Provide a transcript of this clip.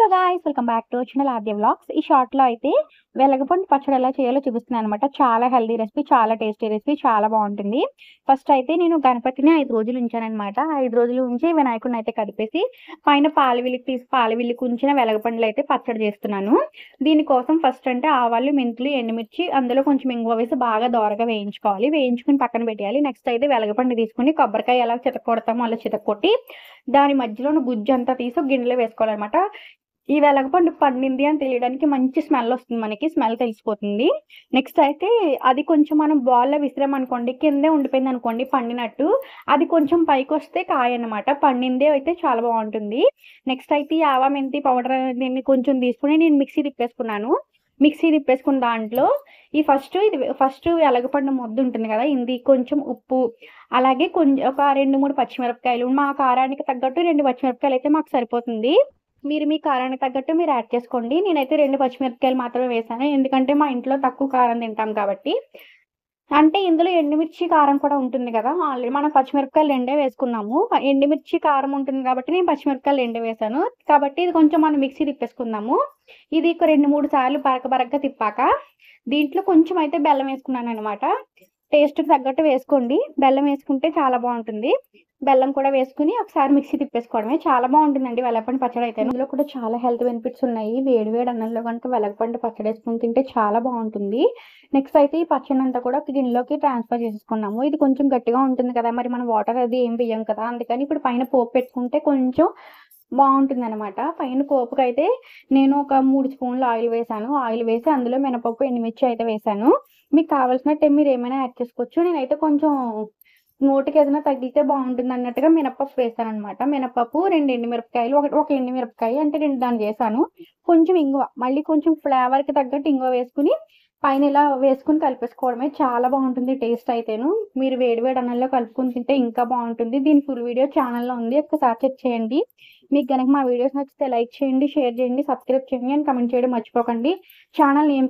Hello guys, welcome back to channel Aadya vlogs. ఈ షార్ట్‌లో అయితే వెలగపండు పచ్చడి ఎలా చేయాలో చూపిస్తున్నాననమాట. చాలా హెల్తీ రెసిపీ, చాలా టేస్టీ రెసిపీ, చాలా బావుంటుంది. ఫస్ట్ అయితే నేను గణపతిని 5 రోజులు ఉంచాననమాట. 5 రోజులు ఉంచి వినాయకుడిని అయితే కదిపేసి పైన పాలవిల్లికి ఉంచిన వెలగపండులు అయితే పచ్చడి చేస్తున్నాను. దీనికోసం ఫస్ట్ అంటే ఆవాలు, మెంతులు, ఎండుమిర్చి అందులో కొంచెం ఇంగువ వేసి బాగా దోరగా వేయించుకోవాలి. వేయించుకొని పక్కన పెట్టేయాలి. నెక్స్ట్ అయితే వెలగపండు తీసుకొని కొబ్బరికాయ ఎలా చితక్కొడతామో అలా చితక్కొట్టి దాని మధ్యలోని గుజ్జంతా తీసి ఒక గిన్నెలో వేసుకోవాలనమాట. ఈ వెలగపండు పండింది అని తెలియడానికి మంచి స్మెల్ వస్తుంది. మనకి స్మెల్ తెలిసిపోతుంది. నెక్స్ట్ అయితే అది కొంచెం మనం బాల్‌లో విసిరామనుకోండి, కిందే ఉండిపోయిందనుకోండి పండినట్టు, అది కొంచెం పైకొస్తే కాయన్నమాట. పండిందే అయితే చాలా బావుంటుంది. నెక్స్ట్ అయితే ఈ ఆవ, మెంతి పౌడర్ దీన్ని కొంచెం తీసుకొని నేను మిక్సీ తిప్పేసుకున్నాను. మిక్సీ తిప్పేసుకున్న దాంట్లో ఫస్ట్ వెలగపండు ముద్ద ఉంటుంది కదా! ఇది కొంచెం ఉప్పు, అలాగే ఒక 2, 3 పచ్చిమిరపకాయలు, మా కారానికి తగ్గట్టు 2 పచ్చిమిరపకాయలయితే మాకు సరిపోతుంది. మీరు మీ కారానికి తగ్గట్టు మీరు యాడ్ చేసుకోండి. నేనైతే 2 పచ్చిమిరపకాయలు మాత్రమే వేశాను. ఎందుకంటే మా ఇంట్లో తక్కువ కారం తింటాం కాబట్టి. అంటే ఇందులో ఎండుమిర్చి, కారం కూడా ఉంటుంది కదా! ఆల్రెడీ మనం పచ్చిమిరపకాయలు 2 వేసుకున్నాము. ఎండుమిర్చి, కారం ఉంటుంది కాబట్టి నేను పచ్చిమిరపకాయలు 2 వేశాను. కాబట్టి ఇది కొంచెం మనం మిక్సీ తిప్పేసుకుందాము. ఇది ఒక 2, 3 సార్లు బరకగా తిప్పాక దీంట్లో కొంచెం అయితే బెల్లం వేసుకున్నాననమాట. టేస్ట్‌కి తగ్గట్టు వేసుకోండి. బెల్లం వేసుకుంటే చాలా బావుంటుంది. బెల్లం కూడా వేసుకొని ఒకసారి మిక్సీ తిప్పేసుకోవడమే. చాలా బావుంటుందండి వెలగపండు పచ్చడి అయితే. ఇందులో కూడా చాలా హెల్త్ బెనిఫిట్స్ ఉన్నాయి. వేడి వేడి అన్నంలో గనుక వెలగపండు పచ్చడి వేసుకొని తింటే చాలా బావుంటుంది. నెక్స్ట్ అయితే ఈ పచ్చడినంతా కూడా ఒక గిన్నెలోకి ట్రాన్స్‌ఫర్ చేసేసుకున్నాము. ఇది కొంచెం గట్టిగా ఉంటుంది కదా! మరి మనం వాటర్ అది ఏం వేయం కదా! అందుకని ఇప్పుడు పైన పోపు పెట్టుకుంటే కొంచెం బావుంటుందనమాట. పైన పోపుకైతే నేను ఒక 3 స్పూన్లు ఆయిల్ వేశాను. ఆయిల్ వేసి అందులో మినపప్పు, ఎండుమిర్చి అయితే వేశాను. మీకు కావాల్సినట్టు మీరేమైనా యాడ్ చేసుకోవచ్చు. నేనైతే కొంచెం నోటికేదైనా తగిలితే బావుంటుందన్నట్టుగా మినపప్పు వేశాననమాట. మినపప్పు, 2 ఎండుమిరపకాయలు, ఒక ఎండుమిరపకాయ అంటే 2 దాన్ని చేశాను. కొంచెం ఇంగువ, మళ్ళీ కొంచెం ఫ్లేవర్‌కి తగ్గట్టు ఇంగువ వేసుకొని పైన ఇలా వేసుకొని కలిపేసుకోవడమే. చాలా బావుంటుంది టేస్ట్ అయితేను. మీరు వేడి వేడి అన్నంలో కలుపుకొని తింటే ఇంకా బావుంటుంది. దీని ఫుల్ వీడియో ఛానల్‌లో ఉంది. ఒక్కసారి చెక్ చేయండి. మీకు గనక మా వీడియోస్ నచ్చితే లైక్ చేయండి, షేర్ చేయండి, సబ్స్క్రైబ్ చేయండి అండ్ కామెంట్ చేయడం మర్చిపోకండి. Channel name